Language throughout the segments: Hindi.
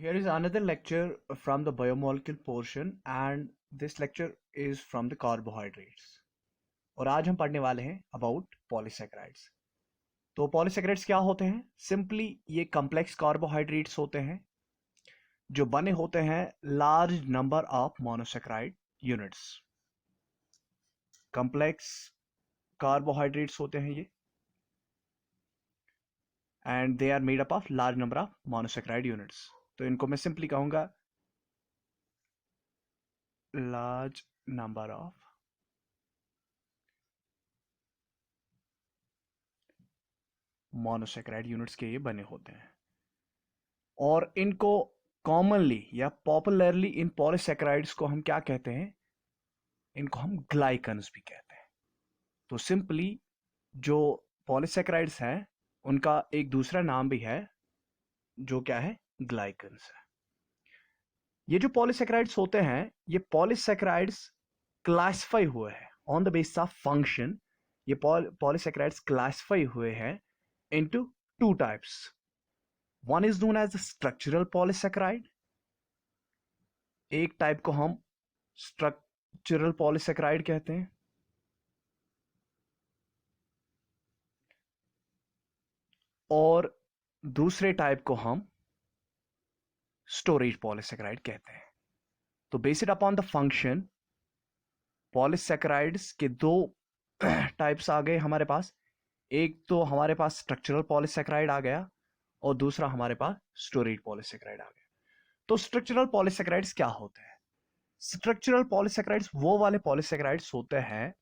Here is another lecture from the biomolecule portion and this lecture is from the carbohydrates. और आज हम पढ़ने वाले हैं about polysaccharides. तो polysaccharides क्या होते हैं? Simply ये complex carbohydrates होते हैं जो बने होते हैं large number of monosaccharide units. Complex carbohydrates होते हैं ये and they are made up of large number of monosaccharide units. तो इनको मैं सिंपली कहूंगा large number of monosaccharide units के ये बने होते हैं और इनको कॉमनली या पॉपुलरली इन पॉलीसैकेराइड्स को हम क्या कहते हैं? इनको हम ग्लाइकन्स भी कहते हैं. तो सिंपली जो पॉलीसैकेराइड्स हैं उनका एक दूसरा नाम भी है जो क्या है? ग्लाइकन्स है. ये जो पॉलीसैकेराइड्स होते हैं ये पॉलीसैकेराइड्स क्लासिफाई हुए हैं on the basis of function. ये पॉलीसैकेराइड्स क्लासिफाई हुए हैं into two types. One is known as the structural polysaccharide. एक टाइप को हम structural polysaccharide कहते हैं और दूसरे टाइप को हम storage polysaccharide कहते हैं. तो based upon the function polysaccharides के दो टाइप्स आ गए हमारे पास. एक तो हमारे पास स्ट्रक्चरल पॉलीसैकेराइड आ गया और दूसरा हमारे पास स्टोरेज पॉलीसैकेराइड आ गया. तो स्ट्रक्चरल पॉलीसैकेराइड्स क्या होते हैं? स्ट्रक्चरल पॉलीसैकेराइड्स वो वाले पॉलीसैकेराइड्स होते हैं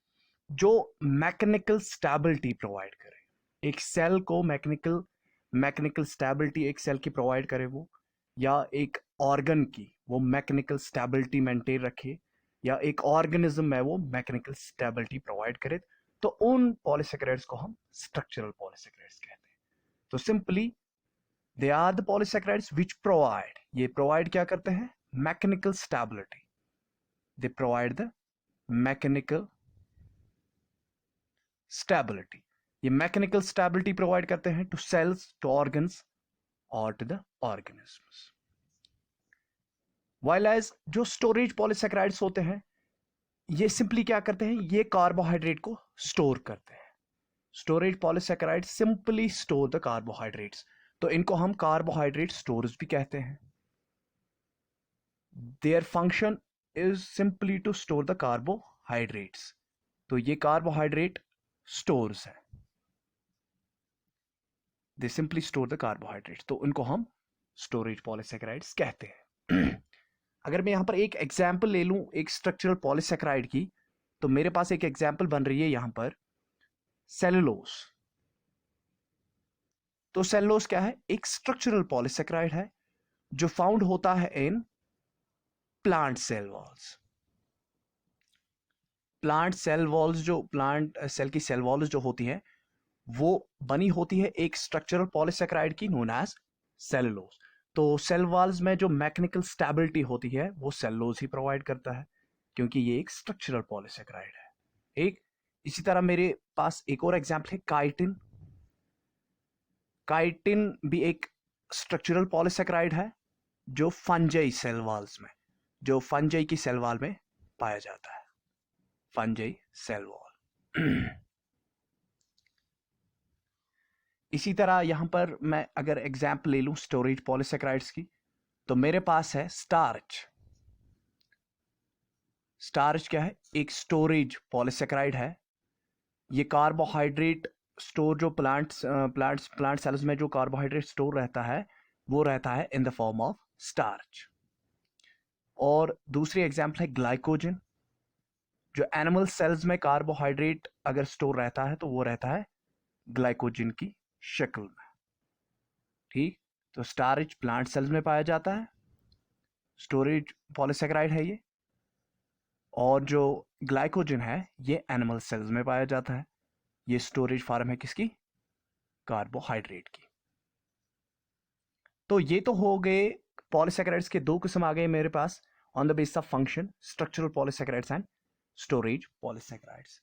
जो मैकेनिकल स्टेबिलिटी प्रोवाइड करें. एक सेल को मैकेनिकल स्टेबिलिटी एक सेल की प्रोवाइड करे वो, या एक ऑर्गन की वो मैकेनिकल स्टेबिलिटी मेंटेन रखे, या एक ऑर्गेनिज्म में वो मैकेनिकल स्टेबिलिटी प्रोवाइड करे. तो उन पॉलीसैकेराइड्स को हम स्ट्रक्चरल पॉलीसैकेराइड्स कहते हैं. तो simply they are the polysaccharides which provide, ये प्रोवाइड क्या करते हैं? Mechanical stability. They provide the mechanical stability. ये मैकेनिकल स्टेबिलिटी प्रोवाइड करते हैं टू सेल्स, टू ऑर्गन्स और to the organisms. While as जो स्टोरेज पॉलीसैकेराइड्स होते हैं ये सिंपली क्या करते हैं? ये कार्बोहाइड्रेट को स्टोर करते हैं. Storage polysaccharide simply store the carbohydrates. तो इनको हम कार्बोहाइड्रेट स्टोर्स भी कहते हैं. Their function is simply to store the carbohydrates. तो ये कार्बोहाइड्रेट स्टोर्स हैं. They simply store the carbohydrates. तो इनको हम स्टोरेज पॉलीसैकेराइड्स कहते हैं. अगर मैं यहां पर एक एग्जाम्पल ले लूं एक स्ट्रक्चरल पॉलीसैकेराइड की, तो मेरे पास एक एग्जाम्पल बन रही है यहां पर सेलुलोज. तो सेलुलोज क्या है? एक स्ट्रक्चरल पॉलीसैकेराइड है जो फाउंड होता है in plant cell walls. Plant cell walls जो प्लांट सेल की सेल वॉल्स जो होती है वो बनी होती है एक स्ट्रक्चरल पॉलीसैकेराइड की नोन एज सेलुलोज. तो सेल वॉल्स में जो मैकेनिकल स्टेबिलिटी होती है वो सेलुलोज ही प्रोवाइड करता है क्योंकि ये एक स्ट्रक्चरल पॉलीसैकेराइड है. एक इसी तरह मेरे पास एक और एग्जांपल है काइटिन. काइटिन भी एक स्ट्रक्चरल पॉलीसैकेराइड है जो फंजाई सेल वॉल्स में, जो फंजाई की सेल वॉल में पाया जाता है. Fungi cell wall. इसी तरह यहां पर मैं अगर एग्जाम्पल ले लूं स्टोरेज पॉलीसैकेराइड्स की, तो मेरे पास है स्टार्च. स्टार्च क्या है? एक स्टोरेज पॉलीसैकेराइड है. ये कार्बोहाइड्रेट स्टोर जो प्लांट सेल्स में जो कार्बोहाइड्रेट स्टोर रहता है वो रहता है in the form of starch. और दूसरी एग्जाम्पल है ग्लाइकोजन. जो एनिमल सेल्स में कार्बोहाइड्रेट अगर स्टोर रहता है तो वो रहता है ग्लाइकोजन की शक्ल में. ठीक. तो स्टार्च प्लांट सेल्स में पाया जाता है, स्टोरेज पॉलीसैकेराइड है ये. और जो ग्लाइकोजन है ये एनिमल सेल्स में पाया जाता है. ये स्टोरेज फॉर्म है किसकी? कार्बोहाइड्रेट की. तो ये तो हो गए पॉलीसैकेराइड्स के दो किस्म आ गए मेरे pass on the basis of function, structural polysaccharides and storage polysaccharides.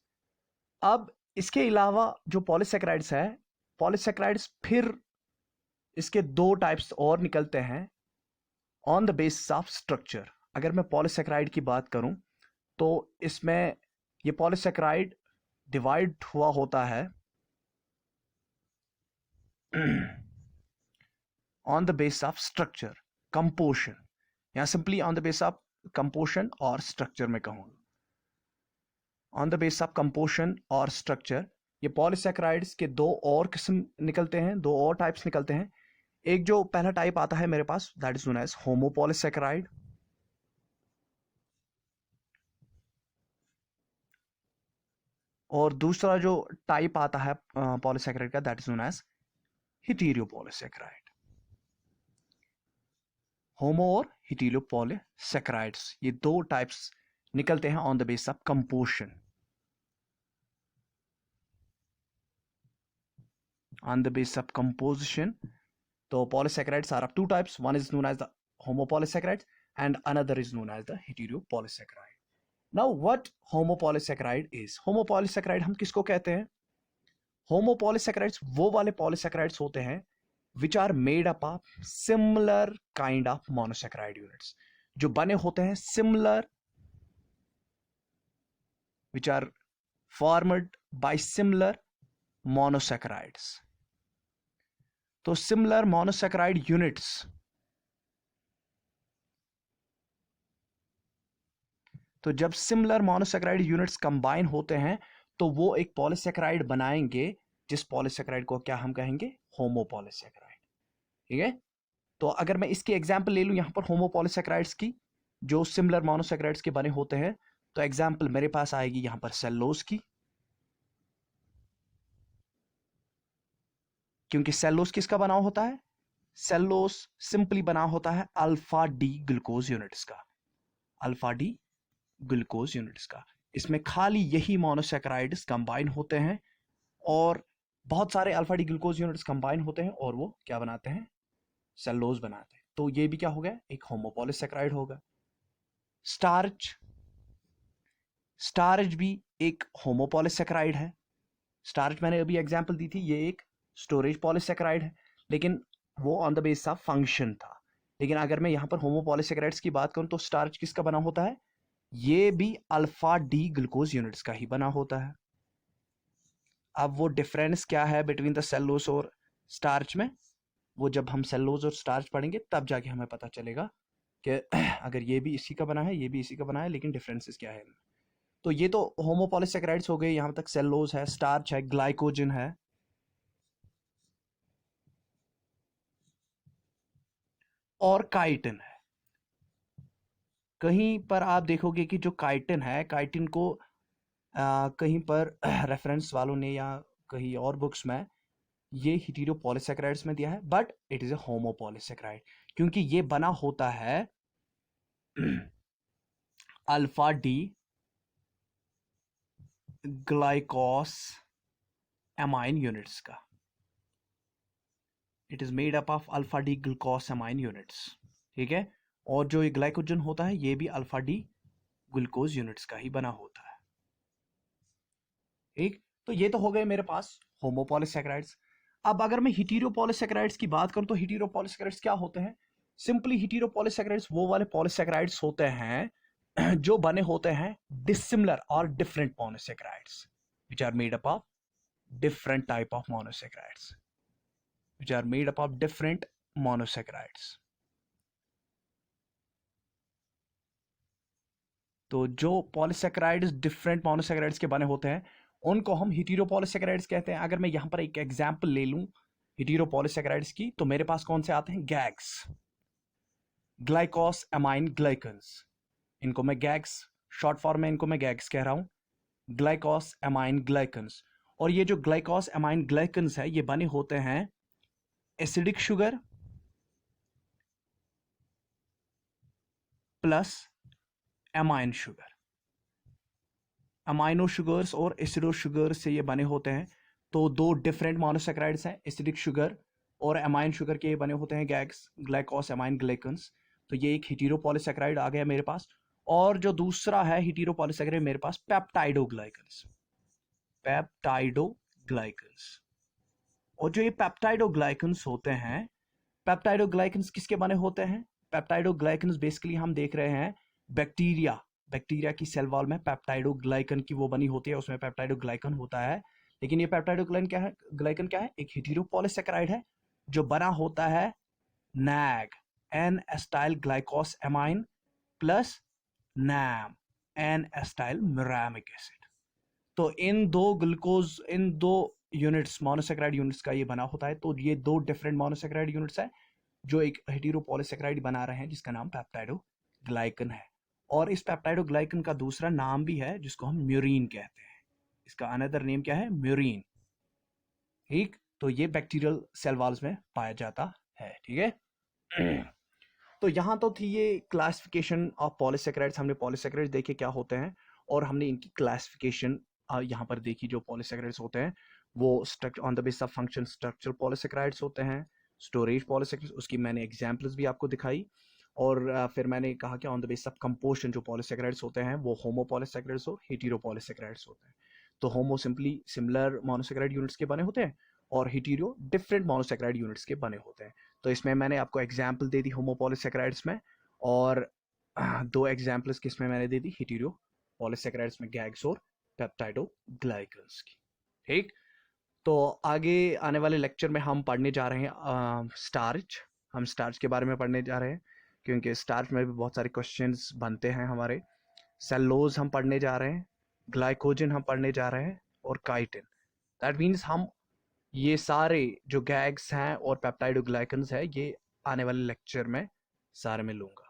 अब इसके अलावा जो पॉलीसैकेराइड्स है, पॉलीसैकेराइड्स फिर इसके दो टाइप्स और निकलते हैं on the basis of structure. अगर मैं पॉलीसेकेराइड की बात करूं तो इसमें ये पॉलीसेकेराइड डिवाइड हुआ होता है on the basis of structure, composition, या simply on the basis of composition और स्ट्रक्चर में कहूंगा। On the basis of composition और स्ट्रक्चर ये पॉलीसेकेराइड्स के दो और किस्म निकलते हैं, दो और टाइप्स निकलते हैं। एक जो पहला टाइप आता है मेरे पास, दैट इज नोन एज होमोपॉलीसेकेराइड, और दूसरा जो टाइप आता है पॉलीसेकेराइड का, दैट इज नोन एज हेटेरोपॉलीसेकेराइड। होमो और हेटेरोपॉलीसेकेराइड्स ये दो टाइप्स निकलते हैं on the basis of composition. On the basis of composition, so polysaccharides are of two types. One is known as the homopolysaccharides and another is known as the heteropolysaccharide. Now what homopolysaccharide is? Homopolysaccharide हम किसको कहते हैं? Homopolysaccharides वो वाले polysaccharides होते हैं which are made up of similar kind of monosaccharide units, जो बने होते हैं similar, which are formed by similar monosaccharides. तो सिमिलर मोनोसैकेराइड यूनिट्स, तो जब सिमिलर मोनोसैकेराइड यूनिट्स कंबाइन होते हैं तो वो एक पॉलीसैकेराइड बनाएंगे, जिस पॉलीसैकेराइड को क्या हम कहेंगे? होमोपॉलीसैकेराइड। ठीक है, तो अगर मैं इसकी एग्जांपल ले लूं यहां पर होमोपॉलीसैकेराइड्स की, जो सिमिलर मोनोसैकेराइड्स के बने होते हैं, तो एग्जांपल मेरे पास आएगी यहां पर सेल्लोज की, क्योंकि सेल्लोज किसका बना होता है? सेल्लोज सिंपली बना होता है अल्फा डी ग्लूकोज यूनिट्स का, अल्फा डी ग्लूकोज यूनिट्स का। इसमें खाली यही मोनोसैकेराइड्स कंबाइन होते हैं और बहुत सारे alpha D glucose units combine होते हैं और वो क्या बनाते हैं? सेल्लोज बनाते हैं। तो ये भी क्या हो गया? एक होमोपॉलीसैकेराइड होगा। स्टार्च, स्टार्च भी एक होमोपॉलीसैकेराइड है। स्टार्च मैंने अभी एग्जांपल दी थी, ये एक स्टोरेज पॉलीसैकेराइड है, लेकिन वो on the basis of function था। लेकिन अगर मैं यहां पर होमोपॉलीसैकेराइड्स की बात करूं तो स्टार्च किसका बना होता है? ये भी अल्फा डी ग्लूकोज यूनिट्स का ही बना होता है। अब वो डिफरेंस क्या है बिटवीन द सेल्लोज और स्टार्च में, वो जब हम सेल्लोज और स्टार्च पढ़ेंगे तब जाके हमें पता चलेगा कि अगर ये भी इसी का बना है, ये भी इसी का बना है, लेकिन डिफरेंसेस क्या है। तो ये तो होमोपॉलीसैकेराइड्स हो गए, यहां तक सेल्लोज है, स्टार्च है, ग्लाइकोजन है, और काइटिन है। कहीं पर आप देखोगे कि जो काइटिन है, काइटिन को कहीं पर रेफरेंस वालों ने या कहीं और बुक्स में ये हेटेरोपॉलीसैकेराइड्स में दिया है, but it is a homopolysaccharide, क्योंकि ये बना होता है alpha D glucose amine units का। It is made up of alpha D glucose amine units. ठीक है, और जो ये ग्लाइकोजन होता है ये भी अल्फा डी ग्लूकोज यूनिट्स का ही बना होता है। ठीक, तो ये तो हो गए मेरे पास होमोपॉलीसैकेराइड्स। अब अगर मैं हेटेरोपॉलीसैकेराइड्स की बात करूं तो हेटेरोपॉलीसैकेराइड्स क्या होते हैं? सिंपली हेटेरोपॉलीसैकेराइड्स वो वाले पॉलीसैकेराइड्स होते हैं जो बने होते हैं डिसिमिलर और different monosaccharides, which are made up of different type of monosaccharides, which are made up of different monosaccharides. तो जो पॉलीसैकेराइड्स डिफरेंट मोनोसैकेराइड्स के बने होते हैं उनको हम हेटेरोपॉलीसैकेराइड्स कहते हैं। अगर मैं यहां पर एक एग्जांपल ले लूं हेटेरोपॉलीसैकेराइड्स की, तो मेरे पास कौन से आते हैं? गैग्स, ग्लाइकोस एमाइन ग्लाइकन्स, इनको मैं गैग्स शॉर्ट फॉर्म में इनको मैं गैग्स कह रहा हूं, ग्लाइकोस एमाइन ग्लाइकन्स। और ये जो ग्लाइकोस एमाइन ग्लाइकन्स है ये बने होते हैं acidic sugar plus amine sugar. Amino sugars और एसिडो शुगर से ये बने होते हैं। तो दो डिफरेंट मोनोसैकेराइड्स हैं, एसिडिक शुगर और एमाइन शुगर के बने होते हैं गैग्स, ग्लाइकोस एमाइन ग्लाइकन्स। तो ये एक हेटेरोपॉलीसैकेराइड आ गया मेरे पास। और जो दूसरा है हेटेरोपॉलीसैकेराइड मेरे पास, पेप्टाइडोग्लाइकन्स, पेप्टाइडोग्लाइकन्स। और जो ये पेप्टाइडोग्लाइकन्स होते हैं, पेप्टाइडोग्लाइकन्स किसके बने होते हैं? पेप्टाइडोग्लाइकन्स बेसिकली हम देख रहे हैं बैक्टीरिया की सेल वॉल में पेप्टाइडोग्लाइकन की वो बनी होती है, उसमें पेप्टाइडोग्लाइकन होता है। लेकिन ये ग्लाइकन क्या है? एक हेटेरोपॉलीसेकेराइड है जो बना होता है NAG, N acetyl glucose amine plus NAM, N acetyl muramic acid. तो इन दो यूनिट्स, मोनोसेकेराइड यूनिट्स का ये बना होता है। तो ये दो डिफरेंट मोनोसेकेराइड यूनिट्स है जो एक हेटेरोपॉलीसेकेराइड बना रहे हैं जिसका नाम पेप्टाइडोग्लाइकन है। और इस पेप्टाइडोग्लाइकन का दूसरा नाम भी है जिसको हम म्यूरिन कहते हैं। इसका अनदर नेम क्या है? म्यूरिन। ठीक, तो ये बैक्टीरियल सेल वॉल्स में पाया जाता है। ठीक है। तो यहाँ तो थी ये क्लासिफिकेशन ऑफ पॉलीसेकेराइड्स। हमने पॉलीसेकेराइड्स देखे क्या होते हैं और हमने इनकी क्लासिफिकेशन यहाँ पर देखी। जो पॉलीसेकेराइड्स होते हैं वो on the basis of function structural polysaccharides होते हैं। स्टोरेज पॉलीसेकेराइड्स, उसकी मैंने एग्जांपल्स भी आपको दिखाई। और फिर मैंने कहा कि on the basis of composition जो पॉलीसेकेराइड्स होते हैं वो होमो पॉलीसेकेराइड्स और हेटेरो पॉलीसेकेराइड्स होते हैं। तो होमो सिंपली सिमिलर मोनोसेकेराइड यूनिट्स के बने होते हैं और हेटेरो डिफरेंट मोनोसेकेराइड यूनिट्स के बने होते हैं। तो इसमें मैंने आपको एग्जाम्पल दे दी होमोपॉलीसेकेराइड्स में, और दो एग्जाम्पल्स किसमें मैंने दे दी? हेटेरो पॉलीसेकेराइड्स में गैग्स और पेप्टाइडोग्लाइकन्स की। ठीक, तो आगे आने वाले लेक्चर में हम पढ़ने जा रहे हैं स्टार्च। हम स्टार्च के बारे में पढ़ने जा रहे हैं क्योंकि स्टार्च में भी बहुत सारे क्वेश्चंस बनते हैं हमारे। सेलोज हम पढ़ने जा रहे हैं, ग्लाइकोजन हम पढ़ने जा रहे हैं और काइटिन। दैट मीन्स हम ये सारे जो गैग्स हैं और पेप्टाइडोग्लाइकन्स है ये आने वाले लेक्चर में सारे में लूंगा।